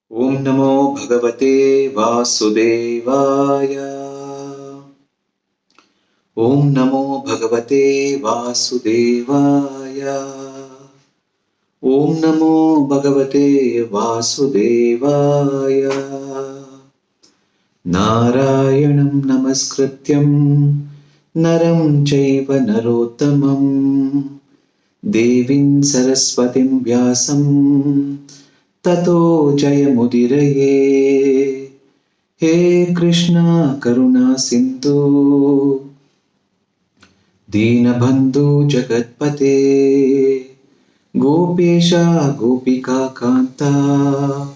Om Namo Bhagavate Vasudevaya. Om Namo Bhagavate Vasudevaya. Om Namo Bhagavate Vasudevaya. Narayanam Namaskrityam Naram Chaiva Narottamam Devim Saraswatim Vyasam Tato Jayamudiraye. He Krishna Karuna Sindhu Dinabandhu Jagatpate Gopesha Gopika Kanta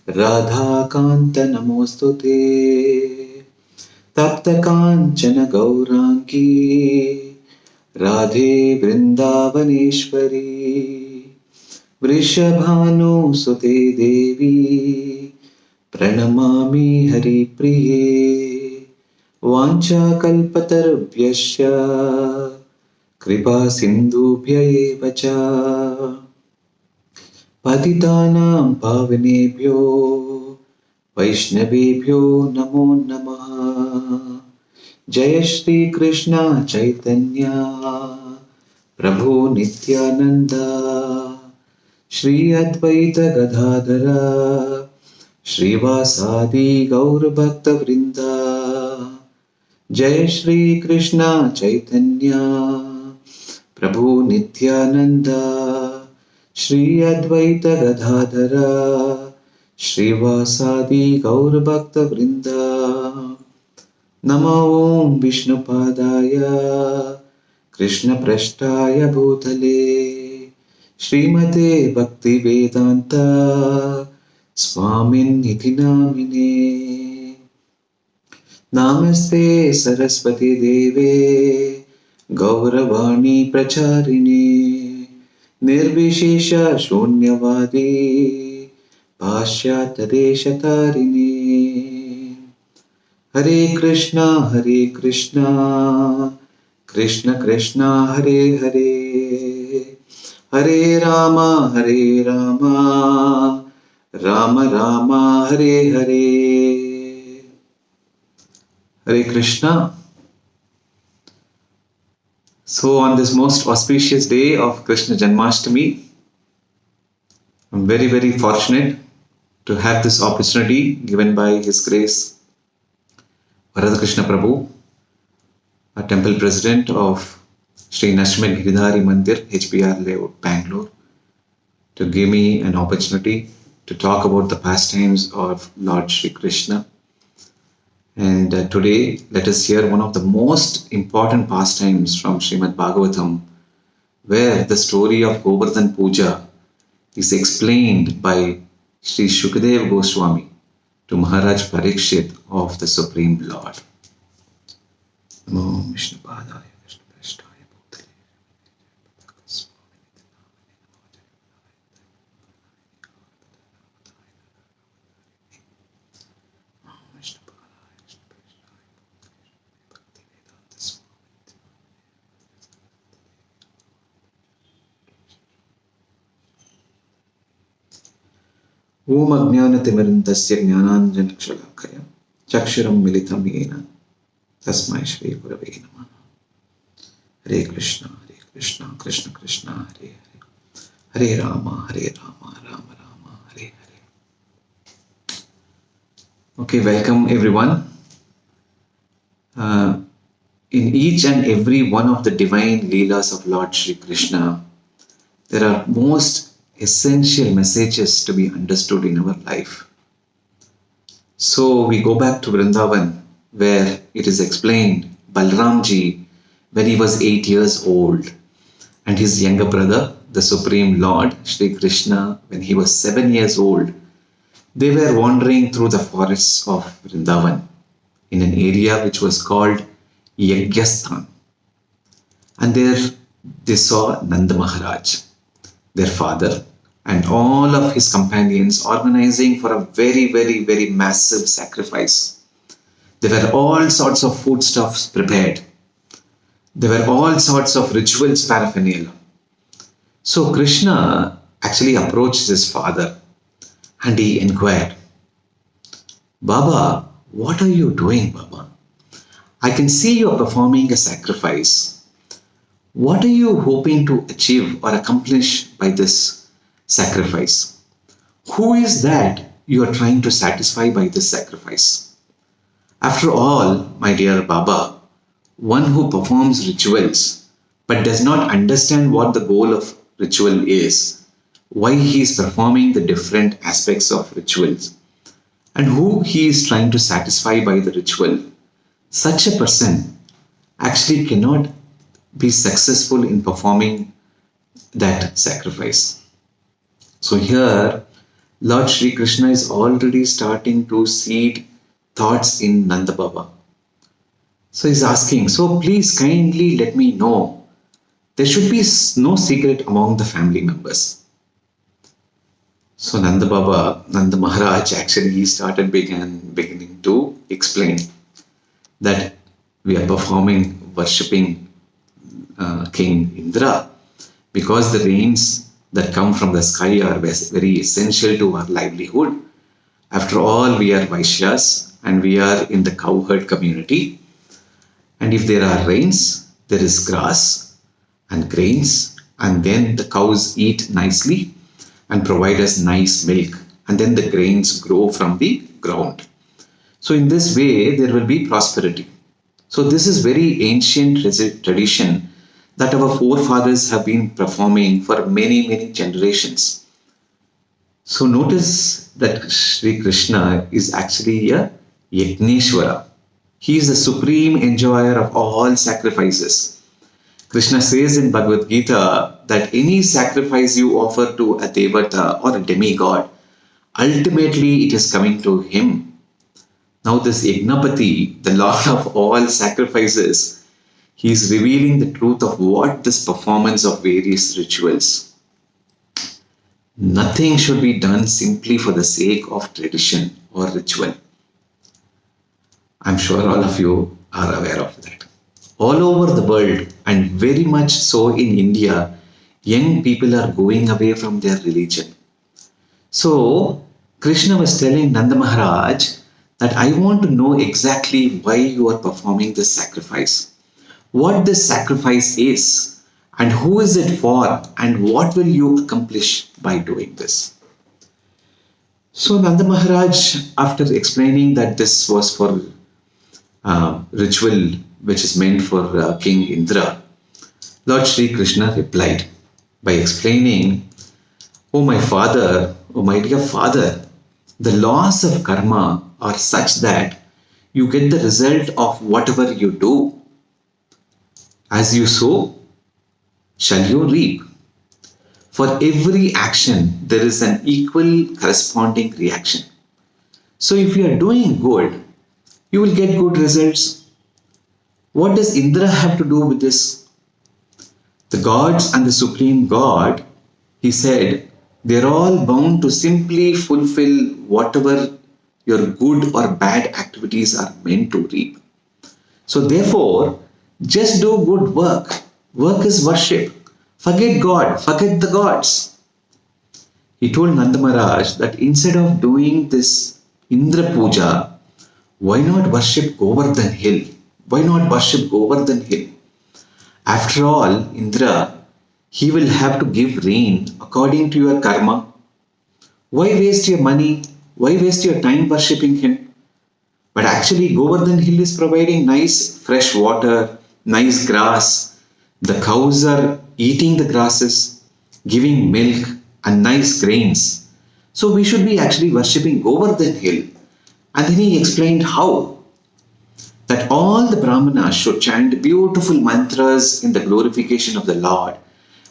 Radha Kanta Namostute Tapta Kanchana Gaurangi Radhe Vrindavaneshwari Vrishabhanu Sute Devi Pranamami Hari Priye Vancha Kalpatarvyasya Kripa Sindhubhya Evacha Patitanam Pavanebhyo Vaishnavebhyo Namo Namaha Jaya Shri Krishna Chaitanya Prabhu Nityananda Shri Advaita Gadadhara Shrivasadi Gaur Bhakta Vrinda Jai Shri Krishna Chaitanya Prabhu Nityananda Shri Advaita Gadadhara Shrivasadi Gaur Bhakta Vrinda Namo Om Vishnu Padaya Krishna Prashtaya Bhutale Srimate Bhakti Vedanta Swamin Iti Namine Namaste Saraswati Deve Gauravani Pracharine Nirvishesha Shunyavadi Pashyatadeshatarine Hare Krishna Krishna Krishna Hare Hare Hare Rama, Rama Rama, Hare Hare. Hare Krishna. So on this most auspicious day of Krishna Janmashtami, I'm very, very fortunate to have this opportunity given by His Grace Radha Krishna Prabhu, a temple president of Sri Nashmet Giridhari Mandir, HBR Layout, Bangalore, to give me an opportunity to talk about the pastimes of Lord Sri Krishna. And today, let us hear one of the most important pastimes from Srimad Bhagavatam, where the story of Govardhana Puja is explained by Sri Shukadeva Goswami to Maharaj Parikshit of the Supreme Lord. Namo Vishnu Padaya. Om Ajnanatimirandasya Jnananjanakshalakhaya Chakshuram Militam Yena Tasmai Shri Gurave Namaha. Hare Krishna, Krishna Krishna, Hare Hare. Hare Rama, Rama Rama, Hare Hare. Okay, welcome everyone. In each and every one of the divine leelas of Lord Sri Krishna, there are most essential messages to be understood in our life. So we go back to Vrindavan, where it is explained Balramji, when he was 8 years old, and his younger brother, the Supreme Lord Sri Krishna, when he was 7 years old, they were wandering through the forests of Vrindavan in an area which was called Yajnasthana. And there they saw Nanda Maharaj, their father, and all of his companions organizing for a very, very, very massive sacrifice. There were all sorts of foodstuffs prepared. There were all sorts of rituals paraphernalia. So Krishna actually approached his father And he inquired, Baba, what are you doing, Baba? I can see you are performing a sacrifice. What are you hoping to achieve or accomplish by this sacrifice? Who is that you are trying to satisfy by this sacrifice? After all, my dear Baba, one who performs rituals but does not understand what the goal of ritual is, why he is performing the different aspects of rituals, and who he is trying to satisfy by the ritual, such a person actually cannot be successful in performing that sacrifice. So here, Lord Sri Krishna is already starting to seed thoughts in Nanda Baba. So he's asking, so please kindly let me know. There should be no secret among the family members. So Nanda Maharaj actually he started beginning to explain that we are performing, worshipping King Indra because the rains that come from the sky are very essential to our livelihood. After all, we are Vaishyas and we are in the cowherd community. And if there are rains, there is grass and grains, and then the cows eat nicely and provide us nice milk, and then the grains grow from the ground. So in this way, there will be prosperity. So this is very ancient tradition that our forefathers have been performing for many generations. So notice that Sri Krishna is actually a Yagneshwara. He is the supreme enjoyer of all sacrifices. Krishna says in Bhagavad Gita that any sacrifice you offer to a devata or a demigod, ultimately it is coming to him. Now this Yagnapati, the lord of all sacrifices, he is revealing the truth of what this performance of various rituals. Nothing should be done simply for the sake of tradition or ritual. I'm sure all of you are aware of that. All over the world, and very much so in India, young people are going away from their religion. So, Krishna was telling Nanda Maharaj that I want to know exactly why you are performing this sacrifice, what this sacrifice is, and who is it for, and what will you accomplish by doing this. So, Nanda Maharaj, after explaining that this was for ritual which is meant for King Indra, Lord Sri Krishna replied by explaining, Oh my dear father, the laws of karma are such that you get the result of whatever you do. As you sow, shall you reap. For every action, there is an equal corresponding reaction. So if you are doing good, you will get good results. What does Indra have to do with this? The gods and the Supreme God, he said, they are all bound to simply fulfill whatever your good or bad activities are meant to reap. So therefore, just do good work. Work is worship. Forget God, forget the gods. He told Nanda Maharaj that instead of doing this Indra Puja, why not worship Govardhana hill? Why not worship Govardhana hill? After all, Indra, he will have to give rain according to your karma. Why waste your money? Why waste your time worshipping him? But actually, Govardhana hill is providing nice fresh water, nice grass. The cows are eating the grasses, giving milk and nice grains. So we should be actually worshipping Govardhana hill. And then he explained how. That all the Brahmanas should chant beautiful mantras in the glorification of the Lord.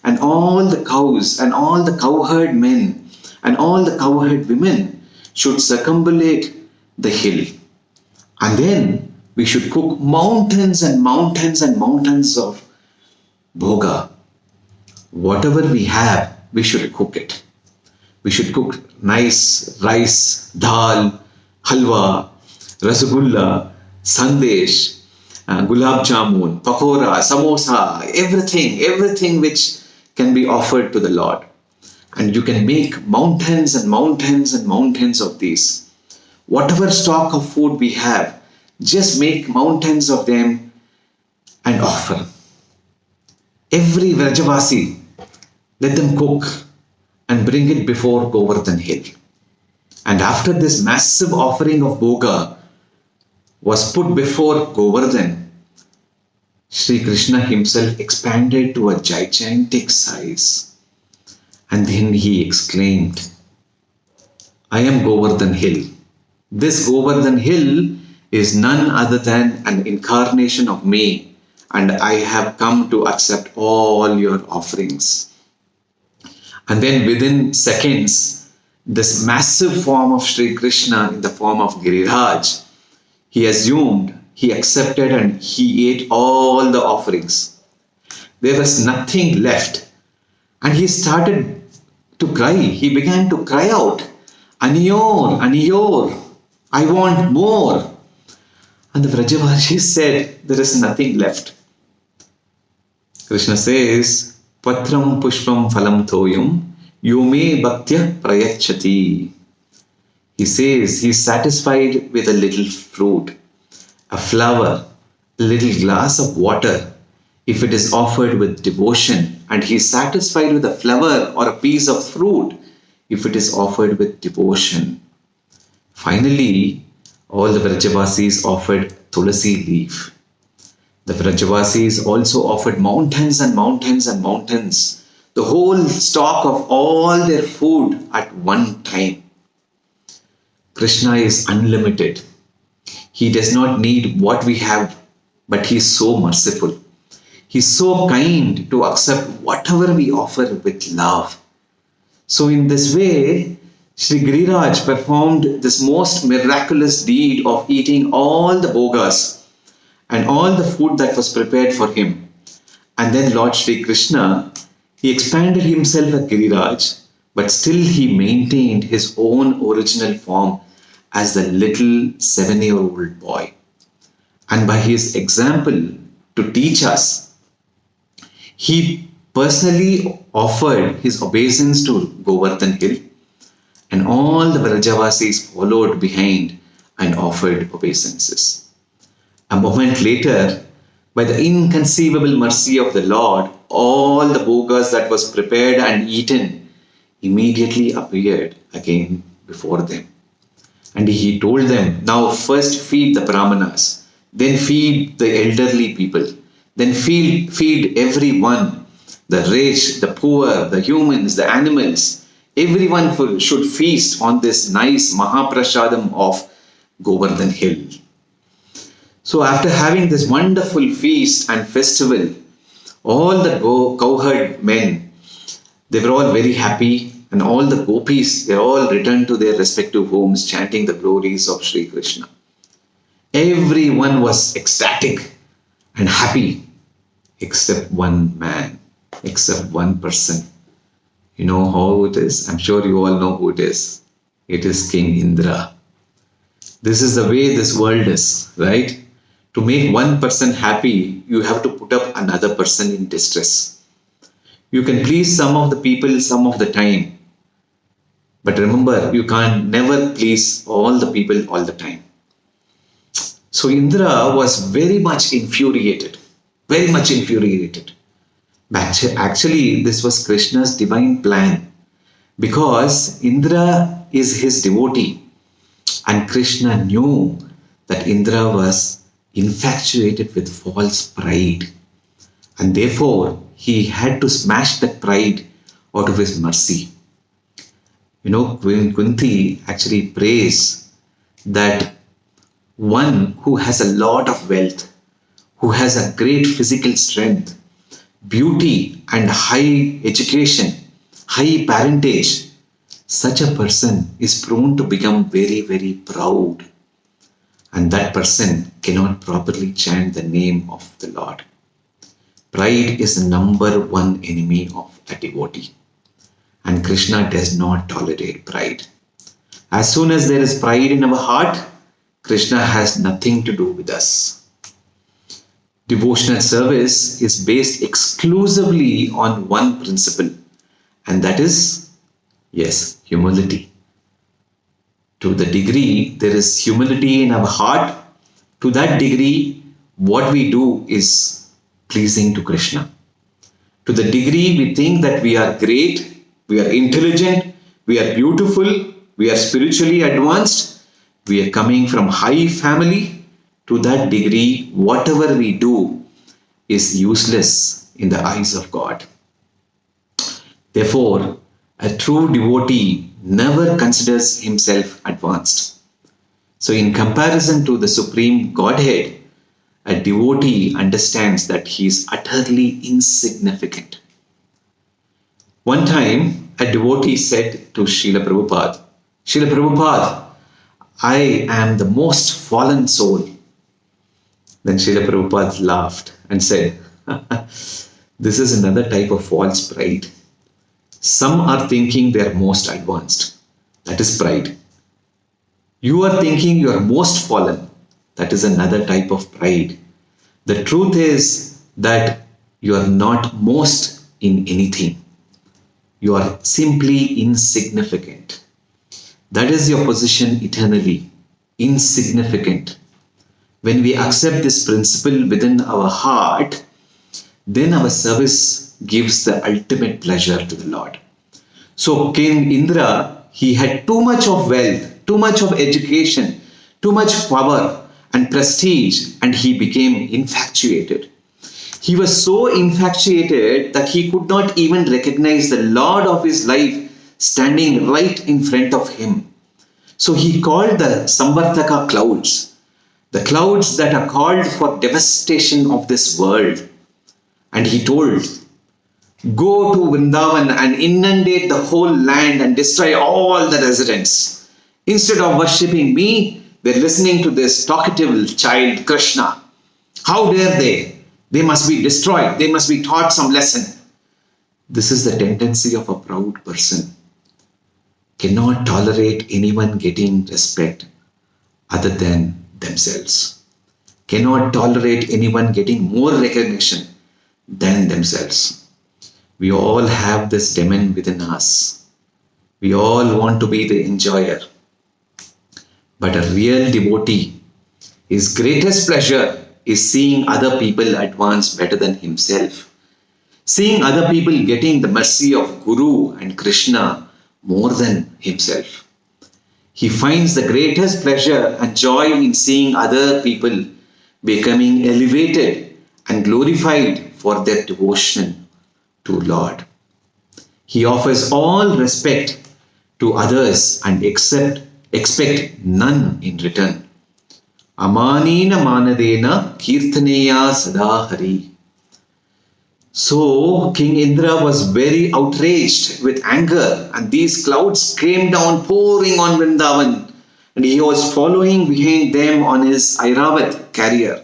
And all the cows and all the cowherd men and all the cowherd women should circumambulate the hill. And then we should cook mountains and mountains and mountains of bhoga. Whatever we have, we should cook it. We should cook nice rice, dal, halwa, rasgulla, sandesh, gulab jamun, pakora, samosa, everything which can be offered to the Lord. And you can make mountains and mountains and mountains of these. Whatever stock of food we have, just make mountains of them and offer. Every Vrajavasi, let them cook and bring it before Govardhan hill. And after this massive offering of Bhoga was put before Govardhan, Sri Krishna himself expanded to a gigantic size. And then he exclaimed, I am Govardhan hill. This Govardhan hill is none other than an incarnation of me, and I have come to accept all your offerings. And then within seconds, this massive form of Sri Krishna in the form of Giriraj, he assumed, he accepted, and he ate all the offerings. There was nothing left. And he started to cry. He began to cry out, Aniyor, Aniyor, I want more. And the Vrajavashi said, there is nothing left. Krishna says, Patram pushpam phalam thoyam yume bhaktya prayachati. He says he is satisfied with a little fruit, a flower, a little glass of water, if it is offered with devotion, and he is satisfied with a flower or a piece of fruit if it is offered with devotion. Finally, all the Vrajavasis offered tulasi leaf. The Vrajavasis also offered mountains and mountains and mountains, the whole stock of all their food at one time. Krishna is unlimited. He does not need what we have, but he is so merciful. He is so kind to accept whatever we offer with love. So in this way, Sri Giriraj performed this most miraculous deed of eating all the bhogas and all the food that was prepared for him. And then Lord Sri Krishna, he expanded himself as Giriraj, but still he maintained his own original form as the little 7-year-old boy. And by his example to teach us, he personally offered his obeisance to Govardhan hill, and all the Vrajavasis followed behind and offered obeisances. A moment later, by the inconceivable mercy of the Lord, all the bhogas that was prepared and eaten immediately appeared again before them. And he told them, now first feed the brahmanas, then feed the elderly people, then feed everyone, the rich, the poor, the humans, the animals. Everyone should feast on this nice Mahaprasadam of Govardhan hill. So after having this wonderful feast and festival, all the cowherd men, they were all very happy, and all the gopis, they all returned to their respective homes chanting the glories of Sri Krishna. Everyone was ecstatic and happy except one man, except one person. You know how it is? I'm sure you all know who it is. It is King Indra. This is the way this world is, right? To make one person happy, you have to put up another person in distress. You can please some of the people some of the time. But remember, you can't never please all the people all the time. So Indra was very much infuriated. Very much infuriated. But actually, this was Krishna's divine plan, because Indra is his devotee, and Krishna knew that Indra was infatuated with false pride, and therefore he had to smash that pride out of his mercy. You know, when Kunti actually prays that one who has a lot of wealth, who has a great physical strength, beauty and high education, high parentage, such a person is prone to become very, very proud. And that person cannot properly chant the name of the Lord. Pride is the number one enemy of a devotee. And Krishna does not tolerate pride. As soon as there is pride in our heart, Krishna has nothing to do with us. Devotional service is based exclusively on one principle, and that is Yes, humility. To the degree there is humility in our heart, to that degree what we do is pleasing to Krishna. To the degree we think that we are great, we are intelligent, we are beautiful, we are spiritually advanced, we are coming from high family, to that degree whatever we do is useless in the eyes of God. Therefore, a true devotee never considers himself advanced. So in comparison to the Supreme Godhead, a devotee understands that he is utterly insignificant. One time, a devotee said to Srila Prabhupada, Srila Prabhupada, I am the most fallen soul. Then Srila Prabhupada laughed and said, this is another type of false pride. Some are thinking they are most advanced. That is pride. You are thinking you are most fallen. That is another type of pride. The truth is that you are not most in anything. You are simply insignificant. That is your position eternally. Insignificant. When we accept this principle within our heart, then our service gives the ultimate pleasure to the Lord. So King Indra, he had too much of wealth, too much of education, too much power and prestige, and he became infatuated. He was so infatuated that he could not even recognize the Lord of his life standing right in front of him. So he called the Samvartaka clouds, the clouds that are called for devastation of this world. And he told, go to Vrindavan and inundate the whole land and destroy all the residents. Instead of worshipping me, they're listening to this talkative child Krishna. How dare they? They must be destroyed. They must be taught some lesson. This is the tendency of a proud person. Cannot tolerate anyone getting respect other than themselves. Cannot tolerate anyone getting more recognition than themselves. We all have this demon within us. We all want to be the enjoyer. But a real devotee, his greatest pleasure is seeing other people advance better than himself. Seeing other people getting the mercy of Guru and Krishna more than himself. He finds the greatest pleasure and joy in seeing other people becoming elevated and glorified for their devotion to Lord. He offers all respect to others and expect none in return. Amanina manadena kirtaneya sada hari. So King Indra was very outraged with anger, and these clouds came down pouring on Vrindavan, and he was following behind them on his Airavat carrier.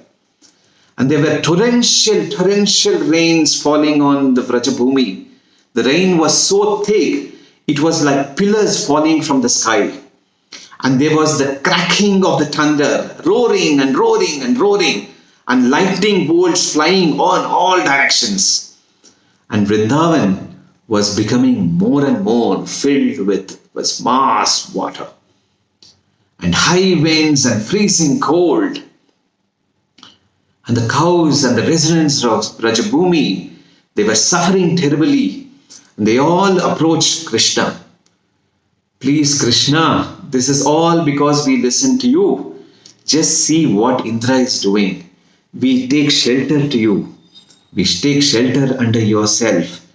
And there were torrential rains falling on the Vrajabhumi. The rain was so thick, it was like pillars falling from the sky. And there was the cracking of the thunder, roaring and roaring and roaring, and lightning bolts flying on all directions. And Vrindavan was becoming more and more filled with mass water, and high winds and freezing cold. And the cows and the residents of Rajabhumi, they were suffering terribly. And they all approached Krishna. Please, Krishna, this is all because we listen to you. Just see what Indra is doing. We take shelter to you. We take shelter under yourself.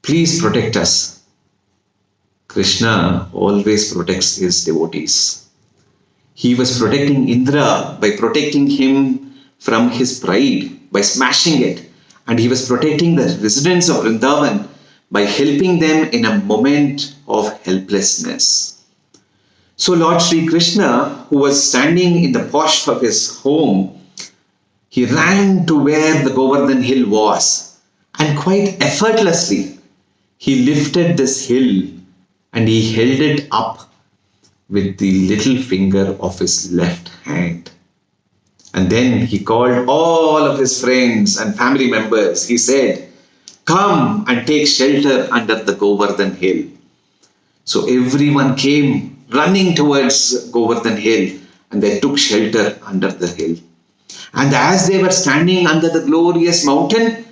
Please protect us. Krishna always protects his devotees. He was protecting Indra by protecting him from his pride, by smashing it. And he was protecting the residents of Vrindavan by helping them in a moment of helplessness. So Lord Sri Krishna, who was standing in the porch of his home, he ran to where the Govardhana hill was, and quite effortlessly he lifted this hill and he held it up with the little finger of his left hand. And then he called all of his friends and family members. He said, come and take shelter under the Govardhana hill. So everyone came running towards Govardhan hill and they took shelter under the hill. And as they were standing under the glorious mountain,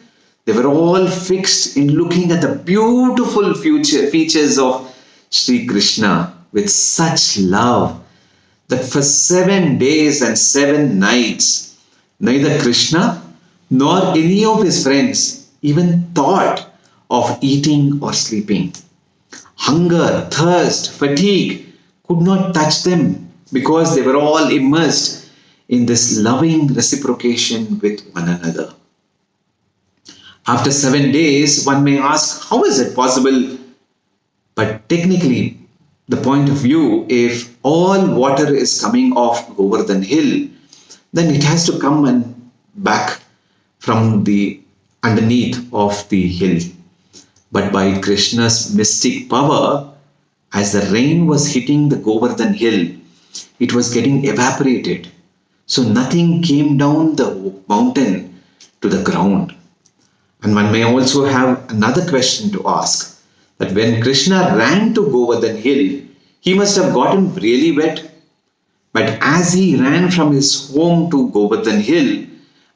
they were all fixed in looking at the beautiful features of Sri Krishna with such love that for 7 days and 7 nights, neither Krishna nor any of his friends even thought of eating or sleeping. Hunger, thirst, fatigue could not touch them because they were all immersed in this loving reciprocation with one another. After 7 days, one may ask, how is it possible? But technically, the point of view, if all water is coming off Govardhan hill, then it has to come and back from the underneath of the hill. But by Krishna's mystic power, as the rain was hitting the Govardhan hill, it was getting evaporated. So nothing came down the mountain to the ground. And one may also have another question to ask, that when Krishna ran to Govardhan hill, he must have gotten really wet. But as he ran from his home to Govardhan hill,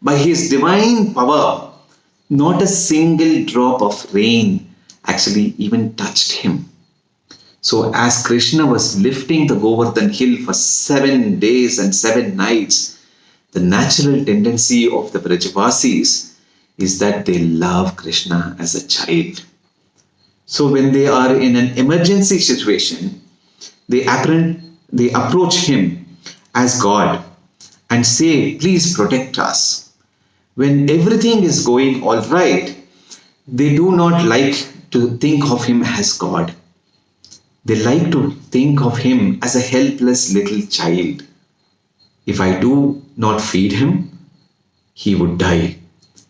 by his divine power, not a single drop of rain actually even touched him. So as Krishna was lifting the Govardhan hill for 7 days and 7 nights, the natural tendency of the Brajavasis is that they love Krishna as a child. So when they are in an emergency situation, they approach him as God and say, please protect us. When everything is going all right, they do not like to think of him as God. They like to think of him as a helpless little child. If I do not feed him, he would die.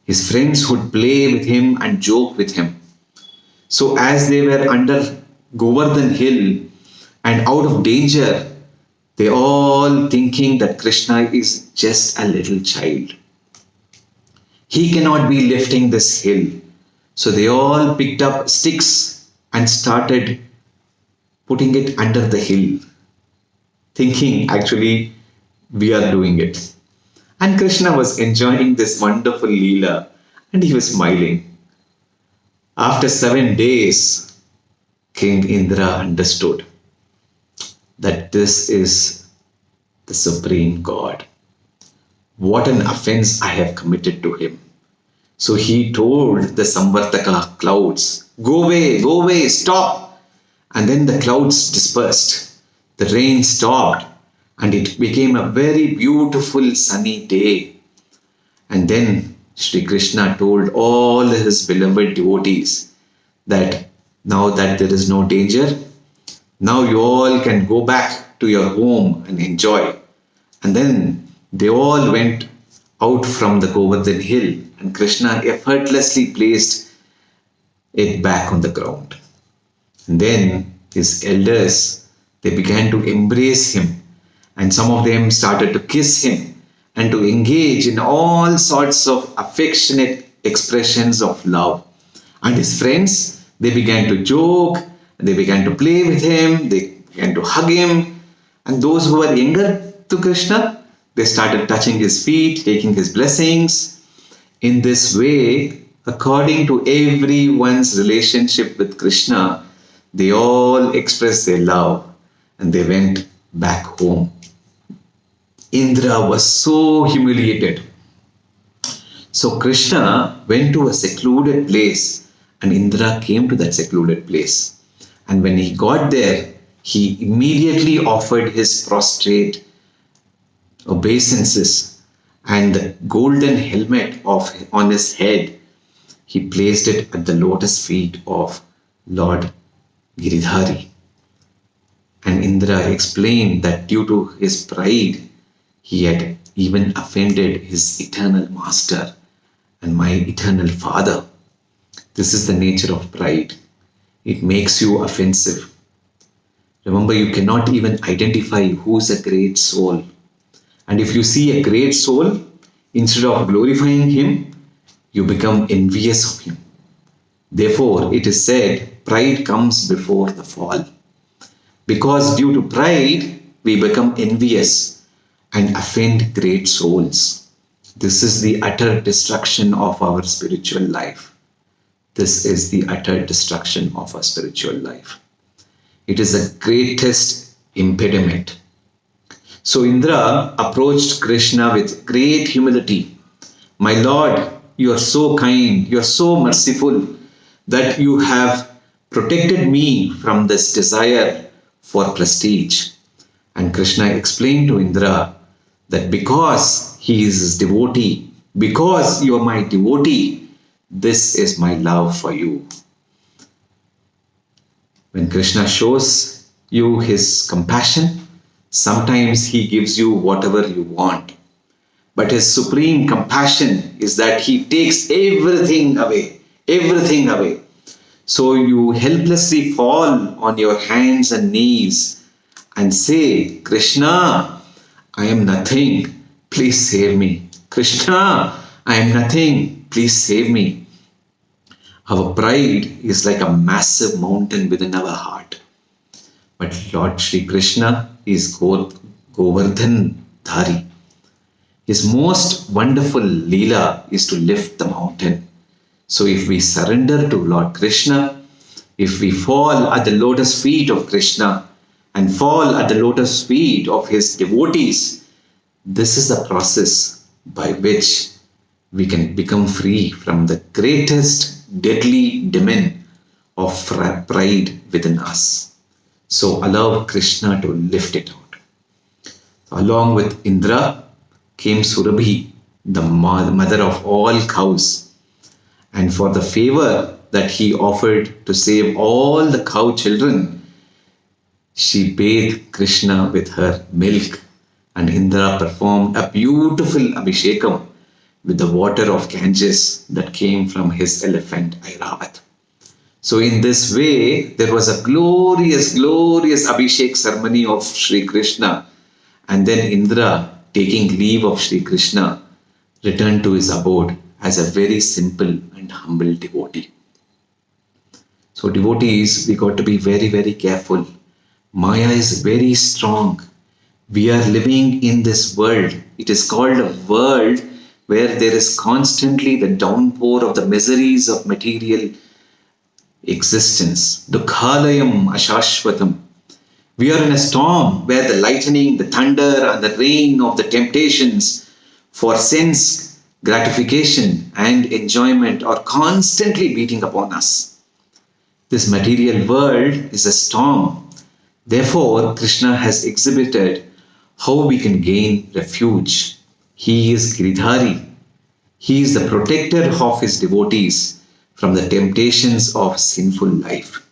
His friends would play with him and joke with him. So as they were under Govardhan hill and out of danger, they all thinking that Krishna is just a little child. He cannot be lifting this hill. So they all picked up sticks and started putting it under the hill, thinking actually we are doing it. And Krishna was enjoying this wonderful lila and he was smiling. After 7 days, King Indra understood that this is the Supreme God. What an offense I have committed to him. So he told the Samvartaka clouds, go away, stop. And then the clouds dispersed. The rain stopped and it became a very beautiful sunny day. And then Sri Krishna told all his beloved devotees that now that there is no danger, now you all can go back to your home and enjoy. And then they all went out from the Govardhan hill and Krishna effortlessly placed it back on the ground. And then his elders, they began to embrace him and some of them started to kiss him and to engage in all sorts of affectionate expressions of love. And his friends, they began to joke, they began to play with him, they began to hug him. And those who were younger to Krishna, they started touching his feet, taking his blessings. In this way, according to everyone's relationship with Krishna, they all expressed their love and they went back home. Indra was so humiliated. So Krishna went to a secluded place and Indra came to that secluded place. And when he got there, he immediately offered his prostrate obeisances and the golden helmet on his head. He placed it at the lotus feet of Lord Giridhari. And Indra explained that due to his pride, he had even offended his eternal master and my eternal father. This is the nature of pride. It makes you offensive. Remember, you cannot even identify who's a great soul. And if you see a great soul, instead of glorifying him, you become envious of him. Therefore, it is said, pride comes before the fall. Because due to pride, we become envious and offend great souls. This is the utter destruction of our spiritual life. This is the utter destruction of our spiritual life. It is the greatest impediment. So Indra approached Krishna with great humility. My Lord, you are so kind, you are so merciful that you have protected me from this desire for prestige. And Krishna explained to Indra that because he is his devotee, because you are my devotee, this is my love for you. When Krishna shows you his compassion, sometimes he gives you whatever you want. But his supreme compassion is that he takes everything away, everything away. So you helplessly fall on your hands and knees and say, Krishna, I am nothing, please save me. Krishna, I am nothing, please save me. Our pride is like a massive mountain within our heart. But Lord Shri Krishna is Govardhana Dhari. His most wonderful lila is to lift the mountain. So if we surrender to Lord Krishna, if we fall at the lotus feet of Krishna and fall at the lotus feet of his devotees, this is the process by which we can become free from the greatest deadly demon of pride within us. So allow Krishna to lift it out. Along with Indra came Surabhi, the mother of all cows. And for the favor that he offered to save all the cow children, she bathed Krishna with her milk, and Indra performed a beautiful abhishekam with the water of Ganges that came from his elephant Airavat. So in this way, there was a glorious, glorious abhishek ceremony of Sri Krishna. And then Indra, taking leave of Sri Krishna, returned to his abode as a very simple and humble devotee. So devotees, we got to be very, very careful. Maya is very strong. We are living in this world. It is called a world where there is constantly the downpour of the miseries of material existence. Dukhalayam ashashvatam. We are in a storm where the lightning, the thunder and the rain of the temptations for sense gratification and enjoyment are constantly beating upon us. This material world is a storm. Therefore, Krishna has exhibited how we can gain refuge. He is Giridhari. He is the protector of his devotees from the temptations of sinful life.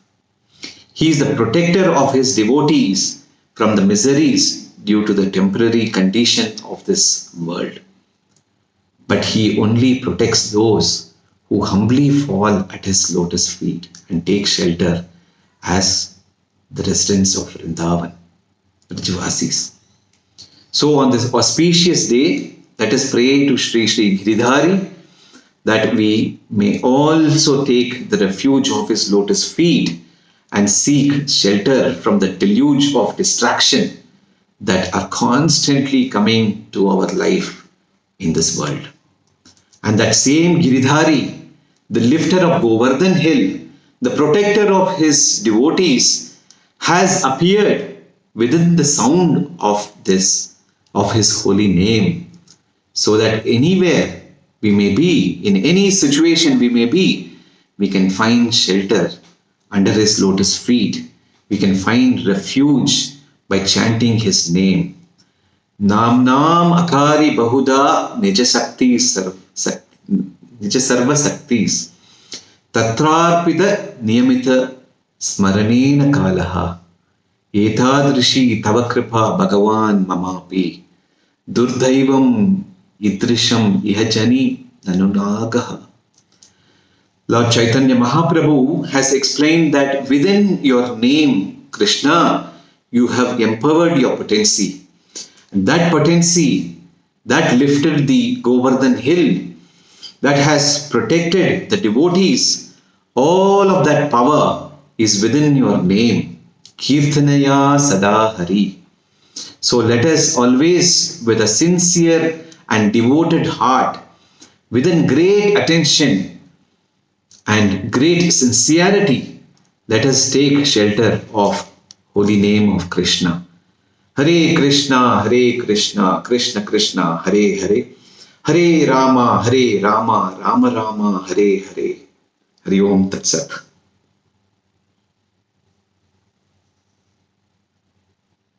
He is the protector of his devotees from the miseries due to the temporary condition of this world. But he only protects those who humbly fall at his lotus feet and take shelter as the residents of Vrindavan, Brajvasis. So on this auspicious day, let us pray to Sri Sri Giridhari that we may also take the refuge of his lotus feet and seek shelter from the deluge of distraction that are constantly coming to our life in this world. And that same Giridhari, the lifter of Govardhan hill, the protector of his devotees, has appeared within the sound of his holy name, so that anywhere we may be, in any situation we may be, we can find shelter under his lotus feet. We can find refuge by chanting his name. Nam Nam Akari Bahuda Nija Sarva Saktis Tatrarpida Niyamita Smaranena Kalaha Etadrishi Tavakripa Bhagavan Mamapi Durdaivam Idrisham Ihajani Nanunagaha. Lord Chaitanya Mahaprabhu has explained that within your name, Krishna, you have empowered your potency. And that potency that lifted the Govardhan hill, that has protected the devotees, all of that power is within your name. Kirtanaya Sada Hari. So let us always, with a sincere and devoted heart, within great attention and great sincerity, let us take shelter of holy name of Krishna. Hare Krishna, Krishna Krishna, Hare Hare, Hare Rama, Rama Rama, Hare Hare. Hari Om Tat Sat.